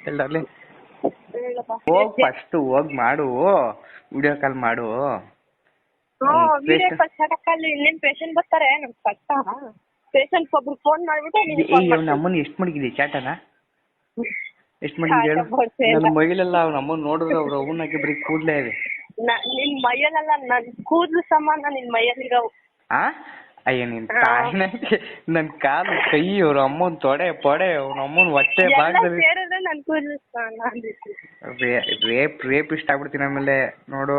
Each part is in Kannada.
ಎಲ್ಲರ್ಲಿ ಹೇಳಪ್ಪ. ಹೋಗ್ ಫಸ್ಟ್ ಹೋಗ್ ಮಾಡು, ವಿಡಿಯೋ ಕಾಲ್ ಮಾಡು. ವಿಡಿಯೋ ಕಾಲ್ ಮಾಡಕ್ಕಲ್ಲಿ ಇನ್ನೇನ್ ಪೇಷಂಟ್ ಬರ್ತಾರೆ ನಮ್ ಕಷ್ಟ. ಪೇಷಂಟ್ ಒಬ್ರು ಫೋನ್ ಮಾಡ್ಬಿಟ್ಟು ನೀನು ಫೋನ್ ಮಾಡ್ತೀನಿ. ನಮ್ಮನ್ನ ಎಷ್ಟು ಮಡಗಿದೆ ಚಾಟನ, ಎಷ್ಟು ಮಡಗಿದೆ ಹೇಳು. ನನ್ನ ಮೈಲೆಲ್ಲ ಅವ್ನ ಅಮ್ಮನ್ ನೋಡಿದ್ರೆ ಅವ್ರ ಅವನಾಗಿ ಬರೀ ಕೂದ್ಲೇ ಇದೆ. ನಿನ್ ಮೈಯಲ್ಲೆಲ್ಲ ನನ್ ಕೂದ್ಲು ಸಮಾನ ನಿನ್ ಮೈಯಲ್ಲಿರೋ. ಅಯ್ಯ ನಿನ್ ತಾಯಿನ, ನನ್ ಕಾಲು ಕೈ ಅವ್ರ ಅಮ್ಮನ್ ತೊಡೆ ಪೊಡೆ ಅವ್ನ ಅಮ್ಮನ್ ಹೊಟ್ಟೆ ಭಾಗದಲ್ಲಿ ನನ್ ಕೂದ್ಲು ರೇಪ್ ಇಷ್ಟ ಆಗ್ಬಿಡ್ತೀನಿ ಆಮೇಲೆ ನೋಡು.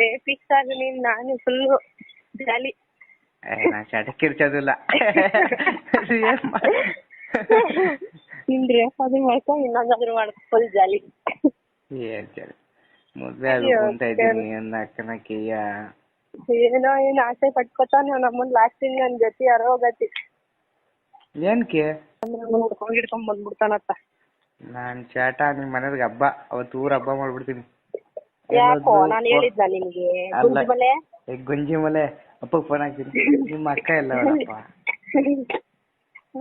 ರೇಪ್ ಇಷ್ಟ ಆಗ ನೀನ್ ನಾನು ಫುಲ್ ಜಾಲಿ. ನಾ ಚಟಕ್ಕಿರ್ಚೋದಿಲ್ಲ. ನಿನ್ ರೇಪ್ ಆದ್ರೂ ಮಾಡ್ಕೊ, ಇನ್ನೊಂದಾದ್ರೂ ಮಾಡ್ಕೊ, ಫುಲ್ ಜಾಲಿ. ಏನ್ ಜಾಲಿ, ಮದ್ವೆ ಆಗ್ಬೇಕು ಇದ್ದೀನಿ ಅನ್ನ ಅಕ್ಕನಕ್ಕಯ್ಯ. ಏನೋ ಏನ್ ಆಸೆ ಪಟ್ಕೋತಾನೆ ನಮ್ಮನ್ ಲಾಸ್ಟಿಂಗ್ ನನ್ ಗತಿ ಯಾರೋ ಗತಿ. ಏನ್ಕೆ ಹಿಡ್ಕೊಂಡ್ ಬಂದ್ಬಿಡ್ತಾನತ್ತ. ನಾನ್ ಚಾಟ ನಿಮ್ ಮನೆಯವ್ರಿಗೆ ಹಬ್ಬ, ಅವತ್ತು ಊರ್ ಹಬ್ಬ ಮಾಡ್ಬಿಡ್ತೀನಿ. ಯಾಕೋ ನಾನ್ ಹೇಳಿದ್ನ ನಿನ್ಗೆ ಗುಂಜಿಮಲೆ? ಗುಂಜಿ ಮಲೆ ಅಪ್ಪ ಫೋನ್ ಹಾಕ್ತೀನಿ. ನಿಮ್ಮ ಅಕ್ಕ ಎಲ್ಲ ಅವಳಪ್ಪ?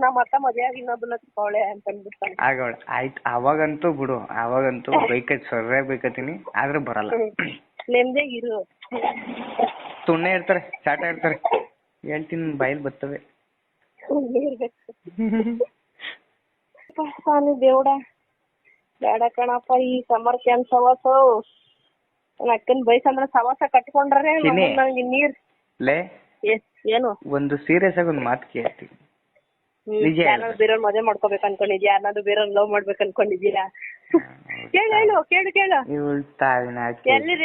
ನಮ್ಮ ಅಕ್ಕ ಮದ್ವೆ ಆಗಿ ಇನ್ನೊಬ್ಬನ ಅವಳೆ ಅಂತ ಅಂದ್ಬಿಡ್ತಾನೆ. ಆಗವಳೆ ಆಯ್ತು. ಅವಾಗಂತೂ ಬಿಡು, ಅವಾಗಂತೂ ಬೈಕತ್ ಸೊರ್ರೆ ಬೈಕತೀನಿ, ಆದ್ರೆ ಬರಲ್ಲ. ನೆಮ್ಮದಿಯಾಗಿರು. ಸುಮ್ಮನೆ ಇರ್ತಾರೆ, ಚಾಟ ಇರ್ತಾರೆ, ಹೇಳ್ತೀನಿ ಬಾಯಿಲ್ ಬರ್ತವೆ. ಸ್ವಾಮಿ ದೇವ್ಡ, ಬೇಡ ಕಣಪ್ಪ ಈ ಸಮರ್ ಕ್ಯಾಂಪ್ ಸವಾಸ. ಅಕ್ಕನ್ ಬೈಸಂದ್ರ ಸವಾಸ ಕಟ್ಕೊಂಡ್ರೆ ನಂಗೆ ನೀರ್ ಲೇ. ಏನು ಒಂದು ಸೀರಿಯಸ್ ಆಗಿ ಒಂದು ಮಾತು ಕೇಳ್ತೀನಿ. ಯಾರಾದ್ರೂ ಬೇರೆಯವ್ರ ಮದುವೆ ಮಾಡ್ಕೋಬೇಕು ಅನ್ಕೊಂಡಿದ್ಯಾ? ಯಾರನ್ನಾದ್ರೂ ಬೇರೆಯವ್ರ ಲವ್ ಮಾಡ್ಬೇಕು ಅನ್ಕೊಂಡಿದ್ಯಾ? ಕೇಳು ಕೇಳು ಕೇಳು.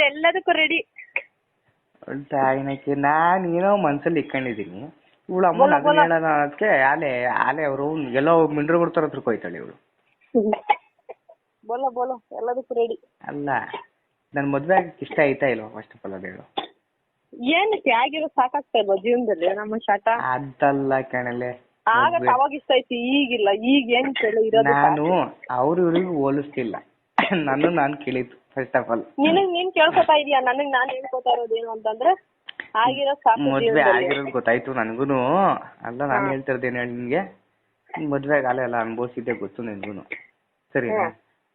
ಎಲ್ಲದಕ್ಕೂ ರೆಡಿ. ತಾಯಿನಕ್ಕೆ ನಾನ್ ಏನೋ ಮನ್ಸಲ್ಲಿ ಇಟ್ಕೊಂಡಿದೀನಿ. ಇವಳು ಅಮ್ಮನ ಅದನ್ನ ಹೇಳೋಣ ಅದಕ್ಕೆ ಆಲೆ ಅವರು ಎಲ್ಲೋ ಮಿಂಡ್ರು ಬಿಡ್ತಾರ ಹತ್ರಕ್ಕೆ ಹೋಯ್ತಾಳೆ ಇವಳು. ಬೋಲೋ ಬೋಲೋ, ಎಲ್ಲದಕ್ಕೂ ರೆಡಿ. ಅಲ್ಲ, ನನ್ ಮದ್ವೆ ಆಗಕ್ಕೆ ಇಷ್ಟ ಆಯ್ತಾ ಇಲ್ವಾ ಫಸ್ಟ್ ಆಫ್ ಆಲ್ ಅದು ಹೇಳು. ಏನಕ್ಕೆ ಆಗಿರೋ ಸಾಕಾಗ್ತಾ ಇಲ್ವಾ ಜೀವನದಲ್ಲಿ ನಮ್ಮ ಶಾಟ? ಅದಲ್ಲ ಕಣಲೆ, ಆಗ ಅವಾಗ ಇಷ್ಟ ಆಯ್ತು, ಈಗಿಲ್ಲ. ಈಗ ಏನ್ ಕೇಳಿ ಇರೋದು? ನಾನು ಅವ್ರು ಇವ್ರಿಗೆ ಹೋಲಿಸ್ತಿಲ್ಲ, ನಾನು ಕೇಳಿದ್ದು ಫಸ್ಟ್ ಆಫ್ ಆಲ್. ನೀನ್ ಕೇಳ್ಕೊತಾ ಇದೀಯ, ನನಗ್ ನಾನ್ ಹೇಳ್ಕೊತಾ ಇರೋದೇನು ಅಂತಂದ್ರೆ ಆಗಿರೋ ಸಾಕು. ಮದ್ವೆ ಆಗಿರೋದು ಗೊತ್ತಾಯ್ತು ನನ್ಗೂನು. ಅಲ್ಲ ನಾನು ಹೇಳ್ತಿರೋದೇನು ಹೇಳಿ ನಿನ್ಗೆ, ಮದ್ವೆ ಆಗ ಎಲ್ಲ ಅನ್ಭವಿಸಿದ್ದೆ ಗೊತ್ತು ನಿನ್ಗೂನು, ಸರಿನಾ?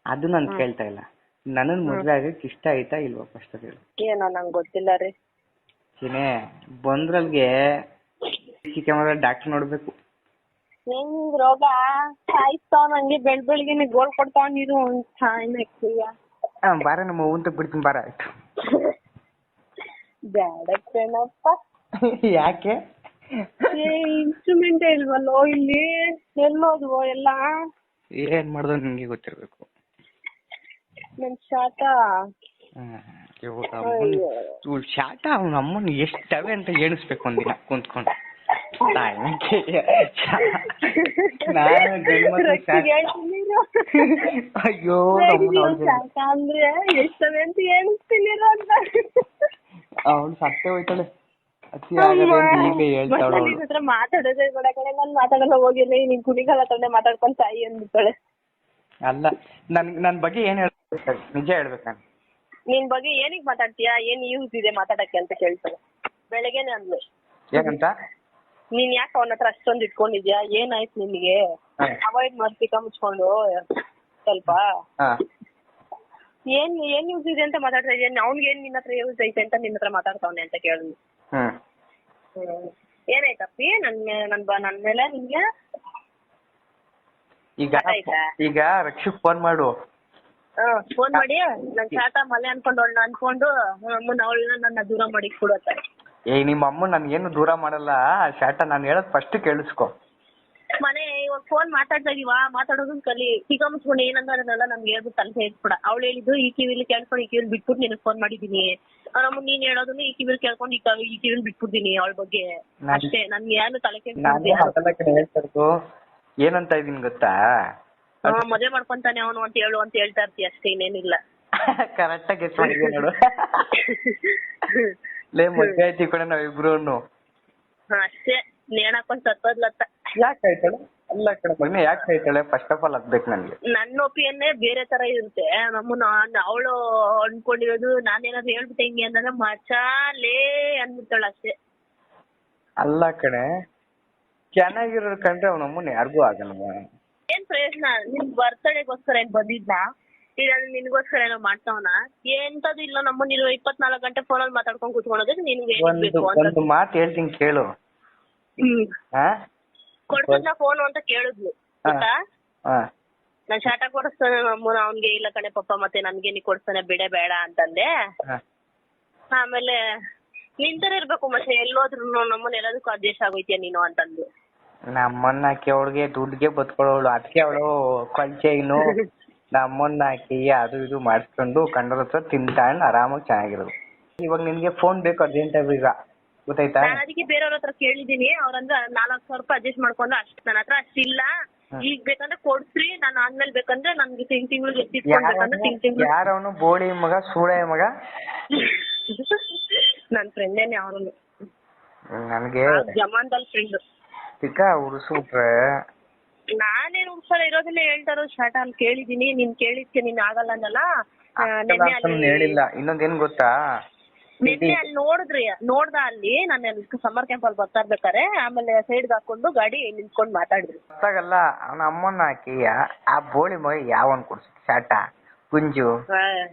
ಅದು ನಾನು ಕೇಳ್ತಾ ಇಲ್ಲ. ನನ್ನ ಮದ್ವೆ ಆಗಕ್ಕೆ ಇಷ್ಟ ಆಯ್ತಾ ಇಲ್ವಾ ಫಸ್ಟ್ ಹೇಳು. ಏನೋ ನಂಗೆ ಗೊತ್ತಿಲ್ಲ ರೀ. ಚಿನೇ ಬಂದ್ರಲ್ಗೆ ಕ್ಯಾಮರಾ ಡಾಕ್ಟರ್ ನೋಡ್ಬೇಕು. ನಿಂಗ್ ರೋಗ ಸಾಯಿಸ್ತಾವ ನಂಗೆ ಬೆಳಿಗ್ಗೆ ಗೋಲ್ ಕೊಡ್ತಾವ ನೀನು. ಬಾರ ನಮ್ಮ ಅವ್ವಂತ ಬಿಡ್ತೀನಿ ಬಾರ. ಆಯ್ತು ಬೇಡ ಕಣಪ್ಪ. ಯಾಕೆ? ಇನ್ಸ್ಟ್ರೂಮೆಂಟ್ ಇಲ್ವಲ್ಲೋ ಇಲ್ಲಿ, ಎಲ್ಲೋದ್ವೋ ಎಲ್ಲ? ಏನ್ ಮಾಡ್ದೋ ನಿಮ್ಗೆ ಗೊತ್ತಿರ್ಬೇಕು. ನನ್ ಶಾಟ ಶಾಟ ಅವ್ನ ಅಮ್ಮನ್ ಎಷ್ಟವೆ ಅಂತ ಎಣಿಸ್ಬೇಕು ಒಂದಿನ ಕುಂತ್ಕೊಂಡು. ಅಯ್ಯೋ ಅಂದ್ರೆ ಎಷ್ಟವೆ ಅಂತ ಎಣಿಸ್ತೀನಿ ಅಂತ. ಅವಳು ಸತ್ತೇ ಹೋಯ್ತಾಳೆ. ಮಾತಾಡೋದೇ ಬೇಡ ಕಡೆ, ನಾನ್ ಮಾತಾಡಲ್ಲ ಹೋಗಿಲ್ಲ. ನೀನ್ ಕುಣಿಗಲ್ಲ ತಂದೆ ಮಾತಾಡ್ಕೊಂಡ್ ತಾಯಿ ಅಂದ್ಬಿಡ್ತಾಳೆ. ಅಲ್ಲ, ನನ್ ಬಗ್ಗೆ ಏನ್ ಹೇಳ್ಬೇಕು, ನಿಜ ಹೇಳ್ಬೇಕು. ನಾನು ನಿನ್ ಬಗ್ಗೆ ಏನಿಗೆ ಮಾತಾಡ್ತೀಯಾ, ಏನ್ ಯೂಸ್ ಇದೆ ಮಾತಾಡಕ್ಕೆ ಅಂತ ಕೇಳ್ತಾಳೆ. ಬೆಳಗ್ಗೆನೆ ಅಂದ್ಲು ಏನಂತ. ನೀನ್ ಯಾಕೆ ಅವನ ಹತ್ರ ಅಷ್ಟೊಂದು ಇಟ್ಕೊಂಡಿದ್ಯಾ, ಏನಾಯ್ತು ನಿನ್ಗೆ, ಅವಾಯ್ಡ್ ಮಾಡ್ತಿಕ ಮುಚ್ಕೊಂಡು ಸ್ವಲ್ಪ. ಏನ್ ಯೂಸ್ ಇದೆ ಅಂತ ಮಾತಾಡ್ತಾ ಇದೀಯ, ಅವ್ನಿಗೆ ಏನ್ ನಿನ್ನ ಹತ್ರ ಯೂಸ್ ಐತೆ ಅಂತ ನಿನ್ನ ಹತ್ರ ಮಾತಾಡ್ತಾವನೆ ಅಂತ ಕೇಳಿದ್ವಿ. ಏನಾಯ್ತಪ್ಪಿ ನನ್ ಮೇಲೆ ನಿನ್ಗೆ? ಈಗ ರಕ್ಷಕ್ ಫೋನ್ ಮಾಡು. ಫೋನ್ ಮಾಡಿ ನನ್ ಶಾಟ ಮಲೆ ಅನ್ಕೊಂಡು ಅವಳನ್ನ ನನ್ನ ದೂರ ಮಾಡಿ ಕೊಡುತ್ತ. ನಿಮ್ಮ ಅಮ್ಮ ನನ್ಗೇನು ದೂರ ಮಾಡಲ್ಲ ಶಾಟ, ನಾನು ಹೇಳೋದ್ ಫಸ್ಟ್ ಕೇಳಿಸ್ಕೊ. ಮನೆ ಇವಾಗ ಫೋನ್ ಮಾತಾಡ್ತಾ ಇದೀವಾ, ಮಾತಾಡೋದನ್ನ ಕಲಿ. ಈಗ ಮುಚ್ಕೊಂಡು ಏನಂದ್ರಲ್ಲ ನಮ್ಗೆ ಹೇಳ್ಬಿಟ್ಟು ತಲೆ ಹೇಳ್ಬಿಡ. ಅವ್ಳು ಹೇಳಿದ್ದು ಈ ಕಿವಿಲಿ ಕೇಳ್ಕೊಂಡು ಈ ಕಿವಿಲಿ ಬಿಟ್ಬಿಟ್ಟು ನಿನಗೆ ಫೋನ್ ಮಾಡಿದೀನಿ. ನಮ್ಮ ನೀನ್ ಹೇಳೋದನ್ನ ಈ ಕಿವಿಲಿ ಕೇಳ್ಕೊಂಡು ಈ ಕಿವಿಲಿ ಬಿಟ್ಬಿಡ್ತೀನಿ ಅವಳ ಬಗ್ಗೆ ಅಷ್ಟೇ. ನನ್ಗೆ ಏನು ತಲೆ ಕೇಳ್ಕೊಂಡು ಏನಂತ ಇದೀನಿ ಗೊತ್ತಾ? ಮದುವೆ ಮಾಡ್ಕೊಂತಾನೆ ಅವನು ಅಂತ ಹೇಳು ಅಂತ ಹೇಳ್ತಾ ಇರ್ತೀಯ ಅಷ್ಟೇ, ಇನ್ನೇನಿಲ್ಲ. ಕರೆಕ್ಟ್ ಆಗಿ ಗೆಸ್ ಮಾಡಿದ್ಯಾ ನೋಡು. ಲೇ ಮದ್ವೆ ಆಯ್ತು ಈ ಕಡೆ ನಾವಿಬ್ರು ಅಷ್ಟೇ. ನೇಣ್ ಹಾಕೊಂಡ್ ಸತ್ತೋದ್ಲತ್ತ. ಯಾಕೆ ಆಯ್ತಾಳೆ? ಅಲ್ಲ ಕಡೆ ಮಗನೆ, ಯಾಕೆ ಆಯ್ತಾಳೆ ಫಸ್ಟ್ ಆಫ್ ಆಲ್ ಅದ್ಬೇಕು ನನ್ಗೆ. ನನ್ನ ಒಪಿನಿಯನ್ನೇ ಬೇರೆ ತರ ಇರುತ್ತೆ. ಅವಳು ಅನ್ಕೊಂಡಿರೋದು ನಾನೇನಾದ್ರು ಹೇಳ್ಬಿಟ್ಟೆ ಹಿಂಗೆ ಅಂದ್ರೆ ಮಚಾಲೇ ಅಂದ್ಬಿಡ್ತಾಳ ಅಷ್ಟೇ. ಅಲ್ಲ ಕಣೆ, ಚೆನ್ನಾಗಿರೋ ಕಂಡ್ರೆ ಅವನಮ್ಮನ ಯಾರಿಗೂ ಆಗಲ್ವಾ? ಏನ್ ಪ್ರಯೋಜನ? ನಿನ್ ಬರ್ತಡೇಗೋಸ್ಕರ ಏನ್ ಬಂದಿದ್ನಾ? ಇಲ್ಲ ನಿನ್ಗೋಸ್ಕರ ಏನೋ ಮಾಡ್ತಾವನ? ಎಂತದು ಇಲ್ಲ, ನಮ್ಮ ನೀನು 24 ಗಂಟೆ ಫೋನಲ್ಲಿ ಮಾತಾಡ್ಕೊಂಡ್ ಕೂತ್ಕೊಳ್ಳೋದಕ್ಕೆ ನಿನ್ಗೆ ಏನ್ ಬೇಕು ಅಂತ. ಒಂದು ಮಾತು ಹೇಳ್ತೀನಿ ಕೇಳು. ಕೊಡ್ಸದ್ನ ಫೋನು ಅಂತ ಕೇಳಿದ್ಲು ಗೊತ್ತಾ? ನಾನ್ ಶಾಟ ಕೊಡಿಸ್ತಾನೆ ನಮ್ಮನ, ಅವ್ನ್ಗೆ ಇಲ್ಲ ಕಣೆ ಪಪ್ಪ ಮತ್ತೆ ನನ್ಗೆ ನೀ ಕೊಡ್ತಾನೆ ಬಿಡೆ ಬೇಡ ಅಂತಂದೆ. ಆಮೇಲೆ ನಿಂತರ ಇರ್ಬೇಕು ಮತ್ತೆ, ಎಲ್ಲೋದ್ರು ನಮ್ಮನ್ನ ಎಲ್ಲದಕ್ಕೂ ಅಡ್ಜಸ್ಟ್ ಆಗೋಯ್ತೀಯ ನೀನು ಅಂತಂದು. ನಮ್ಮನ್ನ ಹಾಕಿ ಅವಳಿಗೆ ದುಡ್ಡಿಗೆ ಬದುಕೊಳ್ಳೋಳು, ಅದಕ್ಕೆ ಅವಳು ಕೊಂಚೆ ಇನ್ನು ನಮ್ಮನ್ನ ಹಾಕಿ ಅದು ಇದು ಮಾಡಿಸ್ಕೊಂಡು ಕಂಡೋರ್ ಹತ್ರ ತಿಂತಾಂಡ್ ಆರಾಮಾಗಿ ಚೆನ್ನಾಗಿರೋದು. ಇವಾಗ ನಿನ್ಗೆ ಫೋನ್ ಬೇಕು ಅರ್ಜೆಂಟಾಗಿ ಈಗ, ಗೊತ್ತಾಯ್ತಾ? ನಾನು ಅದಕ್ಕೆ ಬೇರೆಯವ್ರ ಹತ್ರ ಕೇಳಿದೀನಿ, ಅವ್ರಂದ್ರೆ 4,000 ರೂಪಾಯಿ ಅಡ್ಜಸ್ಟ್ ಮಾಡ್ಕೊಂಡು ಅಷ್ಟು ನನ್ನ ಹತ್ರ ಅಷ್ಟಿಲ್ಲ, ಈಗ ಬೇಕಂದ್ರೆ ಕೊಡ್ಸ್ರಿ, ನಾನು ಆದ್ಮೇಲೆ ಬೇಕಂದ್ರೆ ನನ್ಗೆ ತಿಂಗಳಿಗೆ ಎತ್ತಿಟ್ಕೊಂಡ್ಬೇಕಂದ್ರೆ ತಿಂಗಳು. ಯಾರವನು ಬೋಳಿ ಮಗ ಸೂಳೆ ಮಗ? ನನ್ ಫ್ರೆಂಡೇನೆ ಅವನು, ನನ್ಗೆ ಜಮಾನ್ದಲ್ ಫ್ರೆಂಡ್. ತಿಕ್ಕ ಉರ್ಸ್ಬಿಟ್ರೆ ನಾನೇನು ಉಡ್ಸಲ್ಲ, ಇರೋದನ್ನೇ ಹೇಳ್ತಾರೋ ಶಾಟ ಅಲ್ಲಿ ಕೇಳಿದೀನಿ. ನೀನ್ ಕೇಳಿದ್ಕೆ ನೀನ್ ಆಗಲ್ಲ ಅನ್ನಲ್ಲ. ನೆನ್ನೆ ಅಲ್ಲಿ ಹೇಳಿಲ್ಲ. ಇನ್ನೊಂದೇನ್ ಗೊತ್ತಾ, ನೆನ್ನೆ ಅಲ್ಲಿ ನೋಡ್ದ ಅಲ್ಲಿ ನಾನು ಸಮ್ಮರ್ ಕ್ಯಾಂಪ್ ಅಲ್ಲಿ ಬರ್ತಾ ಇರ್ಬೇಕಾರೆ ಆಮೇಲೆ ಸೈಡ್ ಹಾಕೊಂಡು ಗಾಡಿ ನಿಂತ್ಕೊಂಡ್ ಮಾತಾಡಿದ್ರು. ಗೊತ್ತಾಗಲ್ಲ, ಅವನ ಅಮ್ಮನ್ನ ಹಾಕಿ ಆ ಬೋಳಿ ಮಗ ಯಾವನ್ ಕೊಡ್ಸ ಶಾಟ ಕುಂಜು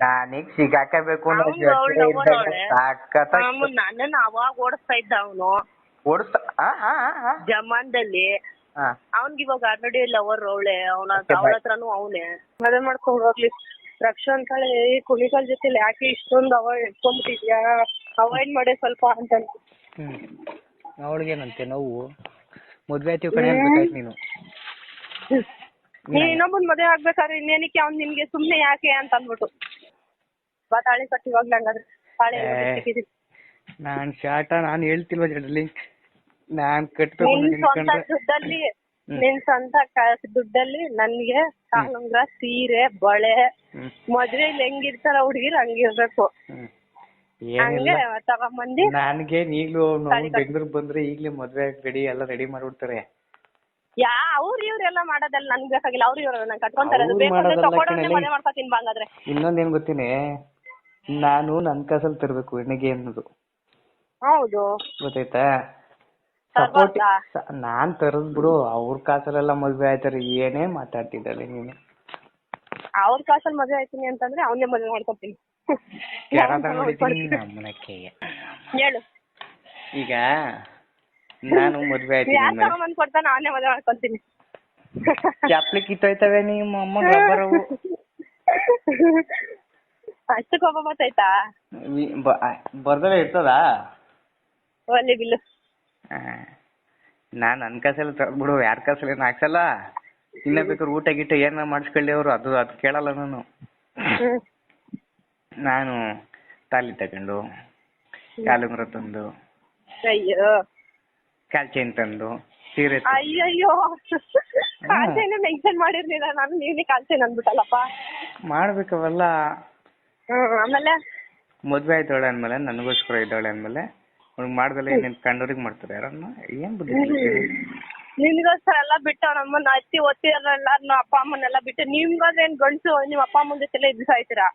ನಾನೀಗ ಸಿಗಾಕಬೇಕು ನನ್ನನ್ನ ಅವಾಗ ಓಡಿಸ್ತಾ ಇದ್ದ ಅವನು, ಜಮಾನ್ದಲ್ಲಿ. ಅವನ್ಗೆ ಇವಾಗ ಆಲ್ರೆಡಿ ಲವರ್ ಅವಳೆ, ಅವಳ ಹತ್ರನು ಅವನೇ ಮದುವೆ ಮಾಡ್ಕೊಂಡ್ ಹೋಗ್ಲಿ. ರಕ್ಷಾ ಅಂತಾಳೆ, ಕುಣಿಗಲ್ ಜೊತೆ ಯಾಕೆ ಇಷ್ಟೊಂದು ಅವಾಯ್ಡ್ ಇಟ್ಕೊಂಡ್ಬಿಟ್ಟಿದ್ಯಾ, ಅವಾಯ್ಡ್ ಮಾಡೇ ಸ್ವಲ್ಪ ಅಂತ. ಅವಳಿಗೇನಂತೆ ನೋವು, ಮದ್ವೆ ಆಯ್ತೀವಿ ಕಣೆ ಅನ್ಬೇಕಾಯ್ತು ನೀನು. ನೀನ್ ಇನ್ನೊಬ್ಬನ್ ಮದುವೆ ಆಗ್ಬೇಕಾದ್ರೆ ಇನ್ನೇನಕ್ಕೆ ಅವ್ನ್ ನಿನ್ಗೆ ಸುಮ್ನೆ ಯಾಕೆ ಅಂತ ಅಂದ್ಬಿಟ್ಟು ಬಾ ತಾಳಿ ಕಟ್ಟಿ ಇವಾಗ್ಲೇ. ಹಂಗಾದ್ರೆ ತಾಳಿ ನಾನ್ ಶಾಟ ನಾನ್ ಹೇಳ್ತಿಲ್ವ ಜಡ್ಲಿ, ನಾನ್ ಕಟ್ಬೇಕು ನಿನ್ ಸ್ವಂತ ದುಡ್ಡಲ್ಲಿ ನನ್ಗೆ ಕಾಲುಂಗ್ರ ಸೀರೆ ಬಳೆ ಮದ್ವೆಲಿ ಹೆಂಗಿರ್ತಾರ ಹುಡುಗಿರ್ ಹಂಗಿರ್ಬೇಕು, ಹಂಗೆ ತಗೊಂಬಂದಿ. ನನ್ಗೆ ಈಗ್ಲೂ ಬೆಂಗ್ಳೂರ್ ಬಂದ್ರೆ ಈಗ್ಲೇ ಮದ್ವೆ ರೆಡಿ ಎಲ್ಲ ರೆಡಿ ಮಾಡ್ಬಿಡ್ತಾರೆ. ಅವ್ರು ಇವ್ರೆಲ್ಲ ಮಾಡೋದಲ್ಲ ನನ್ಗೆ ಬೇಕಾಗಿಲ್ಲ, ಅವ್ರು ಇವ್ರು ನಂಗೆ ಕಟ್ಕೊಂತಾರೆ. ಮದುವೆ ಮಾಡ್ಕೊತೀನಿ ಬಾ ಹಂಗಾದ್ರೆ. ಇನ್ನೊಂದೇನ್ ಗೊತ್ತೀನಿ, ನಾನು ನನ್ ಕಾಸಲ್ಲಿ ತರ್ಬೇಕು ಹೆಣ್ಣಿಗೆ ಅನ್ನೋದು. ಹೌದು ಗೊತ್ತಾಯ್ತಾ? ಸಪೋರ್ಟ್ ನಾನ್ ತರದ್ ಬಿಡು, ಅವ್ರ ಕಾಸಲ್ಲೆಲ್ಲ ಮದ್ವೆ ಆಯ್ತಾರೆ. ಏನೇ ಮಾತಾಡ್ತಿದ್ದಾಳೆ ನೀನು? ಅವ್ರ ಕಾಸಲ್ಲಿ ಮದ್ವೆ ಆಯ್ತೀನಿ ಅಂತಂದ್ರೆ ಅವನ್ನೇ ಮದ್ವೆ ಮಾಡ್ಕೊತೀನಿ. ಹೇಳು. ಈಗ ನಾನು ಮದ್ವೆ ಆಯ್ತೀನಿ ಕೊಡ್ತಾನೆ, ಅವನ್ನೇ ಮದ್ವೆ ಮಾಡ್ಕೊತೀನಿ. ಚಾಪ್ಲಿ ಕಿತ್ತೋಯ್ತವೆ ನಿಮ್ಮ ಅಮ್ಮ ರಬ್ಬರವು. ಅಷ್ಟು ಕೋಪ ಬರ್ತಾಯ್ತಾ? ಬರ್ದಲೇ ಇರ್ತದಾ? ಒಳ್ಳೆ ಬಿಲ್ಲು. ನಾನ್ ನನ್ ಕಾಸಲ್ಲಿ ತರ್ಬಿಡು, ಯಾರ ಕಾಸಲ್ಲಿ ಏನ್ ಹಾಕ್ಸಲ್ಲ. ಇನ್ನ ಬೇಕಾದ್ರೆ ಊಟ ಗೀಟ ಏನ ಮಾಡಿಸ್ಕೊಳ್ಳಿ ಅವ್ರು, ಅದು ಕೇಳಲ್ಲ ನಾನು. ನಾನು ತಾಲಿ ತಗೊಂಡು ಕಾಲುಂಗ್ರ ತಂದು, ಅಯ್ಯೋ ಕಾಲ್ ಚೈನ್ ತಂದು, ಸೀರೆ. ಅಯ್ಯಯ್ಯೋ ಕಾಲ್ ಚೈನ್ ಮೆನ್ಷನ್ ಮಾಡಿರ್ಲಿಲ್ಲ ನಾನು, ನೀವೇ ಕಾಲ್ ಚೈನ್ ಅಂದ್ಬಿಟ್ಟಲ್ಲಪ್ಪ. ಮಾಡ್ಬೇಕವಲ್ಲ. ಆಮೇಲೆ ಮದ್ವೆ ಆಯ್ತಾಳೆ ಅಂದ್ಮೇಲೆ, ನನಗೋಸ್ಕರ ಇದ್ದಾಳೆ ಅಂದ್ಮೇಲೆ ಅವ್ನಿಗೆ ಮಾಡ್ದಲ್ಲ ಏನೇನ್ ಕಂಡೋರಿಗೆ ಮಾಡ್ತಾರೆ ಯಾರನ್ನ? ಏನ್ ಬುದ್ಧಿ ನಿನ್ಗೋಸ್ಕರ ಎಲ್ಲ ಬಿಟ್ಟು ನಮ್ಮನ್ನ ಅತ್ತಿ ಒತ್ತಿರಲ್ಲ, ಅಪ್ಪ ಅಮ್ಮನೆಲ್ಲ ಬಿಟ್ಟು ನಿಮ್ಗಾದ್ರೆ ಏನ್ ಗಂಡ್ಸು ನಿಮ್ಮ ಅಪ್ಪ ಅಮ್ಮನ ಜೊತೆ ಇದ್ದು ಸಾಯ್ತೀರಾ?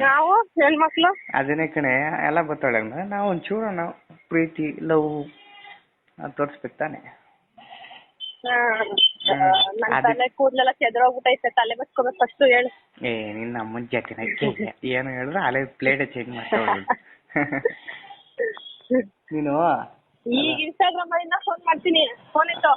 ನಾವು ಹೆಣ್ಮಕ್ಳು ಅದನ್ನೇ ಕಣೆ ಎಲ್ಲ ಗೊತ್ತಾಳೆ ಅಂದ್ಮೇಲೆ ನಾವು ಒಂಚೂರು ನಾವು ಪ್ರೀತಿ ಲವ್ ತೋರ್ಸ್ಬೇಕು ತಾನೆ. ನನ್ ತಲೆ ಕೂದಲೆಲ್ಲ ಚೆದರೋಗ್ಬಿಟ್ಟೈತೆ, ತಲೆ ಬಸ್ಕೋಬೇಕು ಫಸ್ಟ್ ಹೇಳು. ನಿನ್ನ ಅಮ್ಮನ ಜಾತಿನ ಏನು ಹೇಳಿದ್ರೆ ಅಲೆ ಪ್ಲೇಟ್ ಚೇಂಜ್ ಮಾಡ್ತಾವ ನೀನು. ಈಗ ಇನ್ಸ್ಟಾಗ್ರಾಮ್ ಇಂದ ಫೋನ್ ಮಾಡ್ತೀನಿ, ಫೋನ್ ಇತ್ತು.